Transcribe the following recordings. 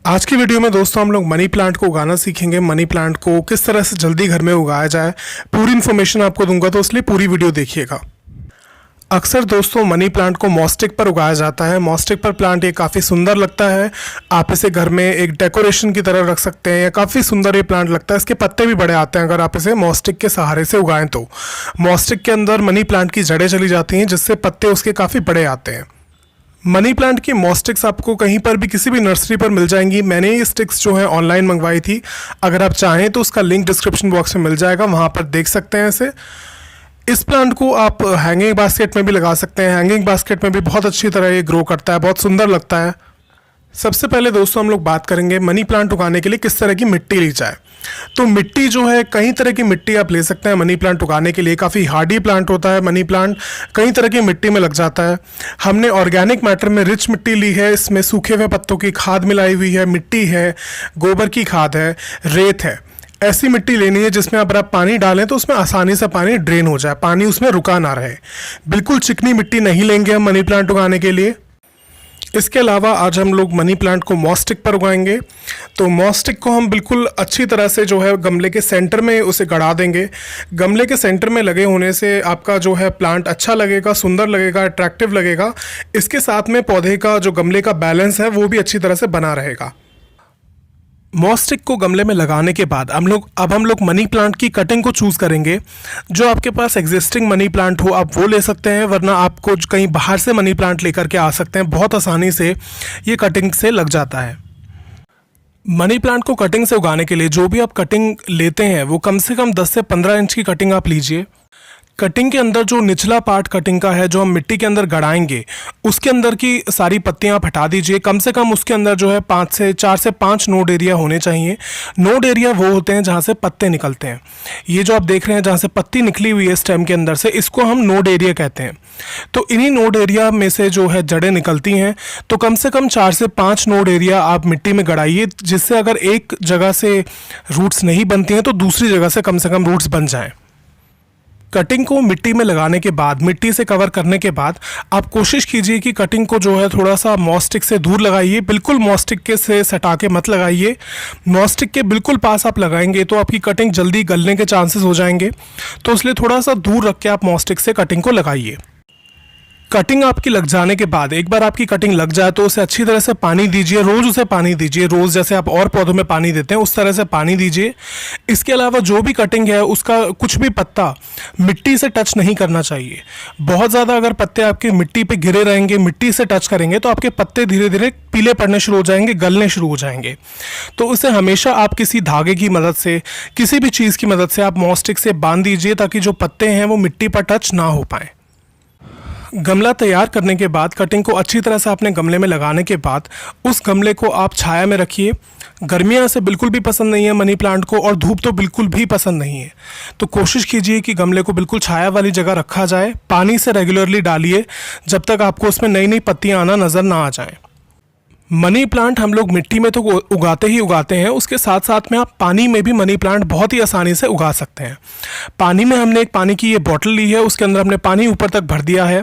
आज की वीडियो में दोस्तों हम लोग मनी प्लांट को उगाना सीखेंगे। मनी प्लांट को किस तरह से जल्दी घर में उगाया जाए, पूरी इन्फॉर्मेशन आपको दूंगा, तो इसलिए पूरी वीडियो देखिएगा। अक्सर दोस्तों मनी प्लांट को मॉस्टिक पर उगाया जाता है। मॉस्टिक पर प्लांट ये काफ़ी सुंदर लगता है। आप इसे घर में एक डेकोरेशन की तरह रख सकते हैं या काफ़ी सुंदर ये प्लांट लगता है। इसके पत्ते भी बड़े आते हैं अगर आप इसे मॉस्टिक के सहारे से उगाएं तो। मॉस्टिक के अंदर मनी प्लांट की जड़ें चली जाती हैं जिससे पत्ते उसके काफ़ी बड़े आते हैं। मनी प्लांट की मॉस्टिक्स आपको कहीं पर भी किसी भी नर्सरी पर मिल जाएंगी। मैंने ये स्टिक्स जो है ऑनलाइन मंगवाई थी। अगर आप चाहें तो उसका लिंक डिस्क्रिप्शन बॉक्स में मिल जाएगा, वहाँ पर देख सकते हैं इसे। इस प्लांट को आप हैंगिंग बास्केट में भी लगा सकते हैं। हैंगिंग बास्केट में भी बहुत अच्छी तरह ये ग्रो करता है, बहुत सुंदर लगता है। सबसे पहले दोस्तों हम लोग बात करेंगे मनी प्लांट उगाने के लिए किस तरह की मिट्टी ली जाए। तो मिट्टी जो है, कई तरह की मिट्टी आप ले सकते हैं मनी प्लांट उगाने के लिए। काफ़ी हार्डी प्लांट होता है मनी प्लांट, कई तरह की मिट्टी में लग जाता है। हमने ऑर्गेनिक मैटर में रिच मिट्टी ली है। इसमें सूखे हुए पत्तों की खाद मिलाई हुई है, मिट्टी है, गोबर की खाद है, रेत है। ऐसी मिट्टी लेनी है जिसमें अगर आप पानी डालें तो उसमें आसानी से पानी ड्रेन हो जाए, पानी उसमें रुका ना रहे। बिल्कुल चिकनी मिट्टी नहीं लेंगे हम मनी प्लांट उगाने के लिए। इसके अलावा आज हम लोग मनी प्लांट को मॉस्टिक पर उगाएंगे। तो मॉस्टिक को हम बिल्कुल अच्छी तरह से जो है गमले के सेंटर में उसे गड़ा देंगे। गमले के सेंटर में लगे होने से आपका जो है प्लांट अच्छा लगेगा, सुंदर लगेगा, अट्रैक्टिव लगेगा। इसके साथ में पौधे का जो गमले का बैलेंस है वो भी अच्छी तरह से बना रहेगा। मॉस्टिक को गमले में लगाने के बाद हम लोग मनी प्लांट की कटिंग को चूज़ करेंगे। जो आपके पास एग्जिस्टिंग मनी प्लांट हो आप वो ले सकते हैं, वरना आपको कहीं बाहर से मनी प्लांट लेकर के आ सकते हैं। बहुत आसानी से ये कटिंग से लग जाता है। मनी प्लांट को कटिंग से उगाने के लिए जो भी आप कटिंग लेते हैं वो कम से कम 10 से 15 इंच की कटिंग आप लीजिए। कटिंग के अंदर जो निचला पार्ट कटिंग का है, जो हम मिट्टी के अंदर गड़ाएंगे, उसके अंदर की सारी पत्तियां आप हटा दीजिए। कम से कम उसके अंदर जो है 4 से 5 नोड एरिया होने चाहिए। नोड एरिया वो होते हैं जहां से पत्ते निकलते हैं। ये जो आप देख रहे हैं जहां से पत्ती निकली हुई है स्टेम के अंदर से, इसको हम नोड एरिया कहते हैं। तो इन्हीं नोड एरिया में से जो है जड़ें निकलती हैं। तो कम से कम 4 से 5 नोड एरिया आप मिट्टी में गड़ाइए, जिससे अगर एक जगह से रूट्स नहीं बनती हैं तो दूसरी जगह से कम रूट्स बन जाएँ। कटिंग को मिट्टी में लगाने के बाद, मिट्टी से कवर करने के बाद, आप कोशिश कीजिए कि कटिंग को जो है थोड़ा सा मॉस्टिक से दूर लगाइए। बिल्कुल मॉस्टिक के से सटा के मत लगाइए। मॉस्टिक के बिल्कुल पास आप लगाएंगे तो आपकी कटिंग जल्दी गलने के चांसेस हो जाएंगे। तो इसलिए थोड़ा सा दूर रख के आप मॉस्टिक से कटिंग को लगाइए। कटिंग आपकी लग जाने के बाद, एक बार आपकी कटिंग लग जाए तो उसे अच्छी तरह से पानी दीजिए। रोज़ उसे पानी दीजिए, रोज़ जैसे आप और पौधों में पानी देते हैं उस तरह से पानी दीजिए। इसके अलावा जो भी कटिंग है उसका कुछ भी पत्ता मिट्टी से टच नहीं करना चाहिए। बहुत ज़्यादा अगर पत्ते आपके मिट्टी पे गिरे रहेंगे, मिट्टी से टच करेंगे तो आपके पत्ते धीरे धीरे पीले पड़ने शुरू हो जाएंगे, गलने शुरू हो जाएंगे। तो उसे हमेशा आप किसी धागे की मदद से, किसी भी चीज़ की मदद से आप मॉस्टिक से बांध दीजिए ताकि जो पत्ते हैं वो मिट्टी पर टच ना हो पाएँ। गमला तैयार करने के बाद, कटिंग को अच्छी तरह से आपने गमले में लगाने के बाद उस गमले को आप छाया में रखिए। गर्मियाँ से बिल्कुल भी पसंद नहीं है मनी प्लांट को, और धूप तो बिल्कुल भी पसंद नहीं है। तो कोशिश कीजिए कि गमले को बिल्कुल छाया वाली जगह रखा जाए। पानी से रेगुलरली डालिए जब तक आपको उसमें नई नई पत्तियाँ आना नज़र ना आ जाएँ। मनी प्लांट हम लोग मिट्टी में तो उगाते ही उगाते हैं, उसके साथ साथ में आप पानी में भी मनी प्लांट बहुत ही आसानी से उगा सकते हैं। पानी में हमने एक पानी की ये बॉटल ली है, उसके अंदर हमने पानी ऊपर तक भर दिया है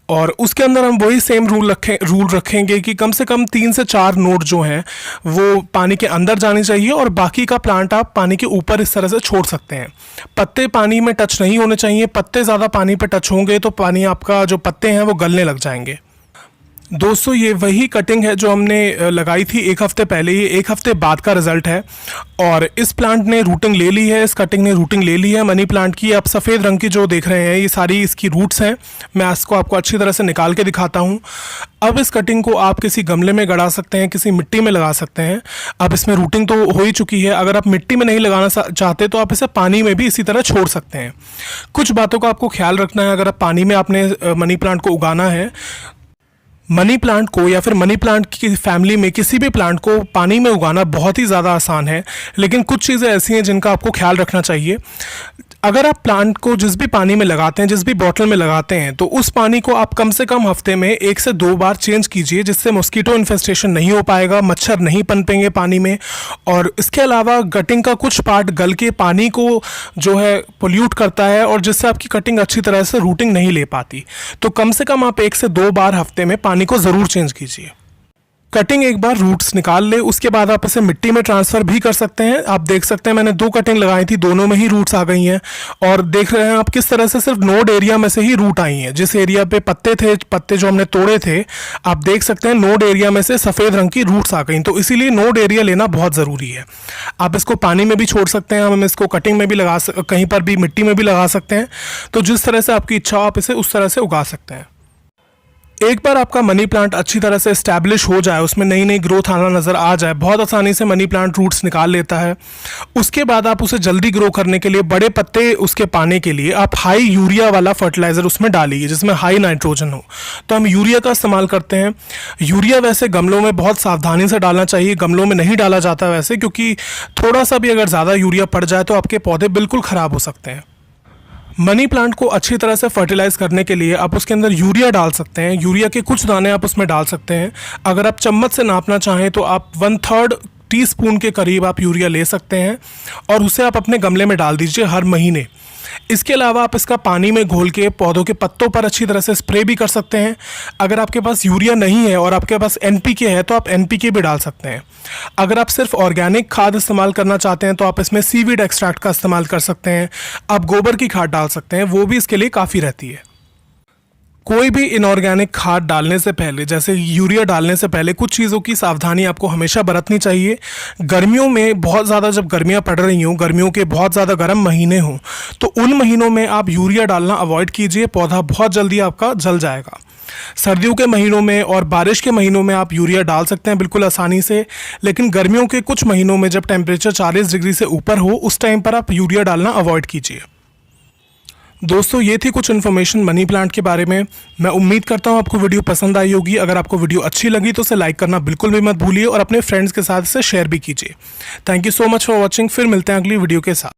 और उसके अंदर हम वही सेम रूल रखेंगे कि कम से कम 3 से 4 नोड जो हैं वो पानी के अंदर जानी चाहिए और बाकी का प्लांट आप पानी के ऊपर इस तरह से छोड़ सकते हैं। पत्ते पानी में टच नहीं होने चाहिए। पत्ते ज़्यादा पानी पर टच होंगे तो पानी आपका जो पत्ते हैं वो गलने लग जाएंगे। दोस्तों ये वही कटिंग है जो हमने लगाई थी 1 हफ्ते पहले। ये 1 हफ्ते बाद का रिजल्ट है और इस प्लांट ने रूटिंग ले ली है, इस कटिंग ने रूटिंग ले ली है मनी प्लांट की। आप सफ़ेद रंग की जो देख रहे हैं ये सारी इसकी रूट्स हैं। मैं इसको आपको अच्छी तरह से निकाल के दिखाता हूँ। अब इस कटिंग को आप किसी गमले में गड़ा सकते हैं, किसी मिट्टी में लगा सकते हैं। अब इसमें रूटिंग तो हो ही चुकी है। अगर आप मिट्टी में नहीं लगाना चाहते तो आप इसे पानी में भी इसी तरह छोड़ सकते हैं। कुछ बातों का आपको ख्याल रखना है अगर आप पानी में आपने मनी प्लांट को उगाना है। मनी प्लांट को या फिर मनी प्लांट की फैमिली में किसी भी प्लांट को पानी में उगाना बहुत ही ज़्यादा आसान है, लेकिन कुछ चीज़ें ऐसी हैं जिनका आपको ख्याल रखना चाहिए। अगर आप प्लांट को जिस भी पानी में लगाते हैं, जिस भी बॉटल में लगाते हैं, तो उस पानी को आप कम से कम हफ्ते में 1 से 2 बार चेंज कीजिए, जिससे मॉस्किटो इन्फेस्टेशन नहीं हो पाएगा, मच्छर नहीं पनपेंगे पानी में। और इसके अलावा कटिंग का कुछ पार्ट गल के पानी को जो है पोल्यूट करता है और जिससे आपकी कटिंग अच्छी तरह से रूटिंग नहीं ले पाती। तो कम से कम आप 1 से 2 बार हफ्ते में पानी को ज़रूर चेंज कीजिए। कटिंग एक बार रूट्स निकाल ले, उसके बाद आप इसे मिट्टी में ट्रांसफ़र भी कर सकते हैं। आप देख सकते हैं मैंने 2 कटिंग लगाई थी, दोनों में ही रूट्स आ गई हैं। और देख रहे हैं आप किस तरह से सिर्फ नोड एरिया में से ही रूट आई हैं। जिस एरिया पे पत्ते थे, पत्ते जो हमने तोड़े थे, आप देख सकते हैं नोड एरिया में से सफ़ेद रंग की रूट्स आ गई। तो इसीलिए नोड एरिया लेना बहुत ज़रूरी है। आप इसको पानी में भी छोड़ सकते हैं, हम इसको कटिंग में भी कहीं पर भी मिट्टी में भी लगा सकते हैं। तो जिस तरह से आपकी इच्छा हो आप इसे उस तरह से उगा सकते हैं। एक बार आपका मनी प्लांट अच्छी तरह से एस्टैब्लिश हो जाए, उसमें नई नई ग्रोथ आना नज़र आ जाए, बहुत आसानी से मनी प्लांट रूट्स निकाल लेता है। उसके बाद आप उसे जल्दी ग्रो करने के लिए, बड़े पत्ते उसके पाने के लिए आप हाई यूरिया वाला फर्टिलाइज़र उसमें डालिए जिसमें हाई नाइट्रोजन हो। तो हम यूरिया का इस्तेमाल करते हैं। यूरिया वैसे गमलों में बहुत सावधानी से डालना चाहिए, गमलों में नहीं डाला जाता वैसे, क्योंकि थोड़ा सा भी अगर ज़्यादा यूरिया पड़ जाए तो आपके पौधे बिल्कुल ख़राब हो सकते हैं। मनी प्लांट को अच्छी तरह से फर्टिलाइज करने के लिए आप उसके अंदर यूरिया डाल सकते हैं। यूरिया के कुछ दाने आप उसमें डाल सकते हैं। अगर आप चम्मच से नापना चाहें तो आप 1/3 टीस्पून के करीब आप यूरिया ले सकते हैं और उसे आप अपने गमले में डाल दीजिए हर महीने। इसके अलावा आप इसका पानी में घोल के पौधों के पत्तों पर अच्छी तरह से स्प्रे भी कर सकते हैं। अगर आपके पास यूरिया नहीं है और आपके पास एनपीके है तो आप एनपीके भी डाल सकते हैं। अगर आप सिर्फ ऑर्गेनिक खाद इस्तेमाल करना चाहते हैं तो आप इसमें सीवीड एक्सट्रैक्ट का इस्तेमाल कर सकते हैं। आप गोबर की खाद डाल सकते हैं, वो भी इसके लिए काफ़ी रहती है। कोई भी इनऑर्गेनिक खाद डालने से पहले, जैसे यूरिया डालने से पहले, कुछ चीज़ों की सावधानी आपको हमेशा बरतनी चाहिए। गर्मियों में बहुत ज़्यादा जब गर्मियाँ पड़ रही हों, गर्मियों के बहुत ज़्यादा गर्म महीने हों, तो उन महीनों में आप यूरिया डालना अवॉइड कीजिए, पौधा बहुत जल्दी आपका जल जाएगा। सर्दियों के महीनों में और बारिश के महीनों में आप यूरिया डाल सकते हैं बिल्कुल आसानी से, लेकिन गर्मियों के कुछ महीनों में जब टेम्परेचर 40 डिग्री से ऊपर हो, उस टाइम पर आप यूरिया डालना अवॉइड कीजिए। दोस्तों, ये थी कुछ इन्फॉर्मेशन मनी प्लांट के बारे में। मैं उम्मीद करता हूँ आपको वीडियो पसंद आई होगी। अगर आपको वीडियो अच्छी लगी तो उसे लाइक करना बिल्कुल भी मत भूलिए और अपने फ्रेंड्स के साथ इसे शेयर भी कीजिए। Thank you so much for watching. फिर मिलते हैं अगली वीडियो के साथ।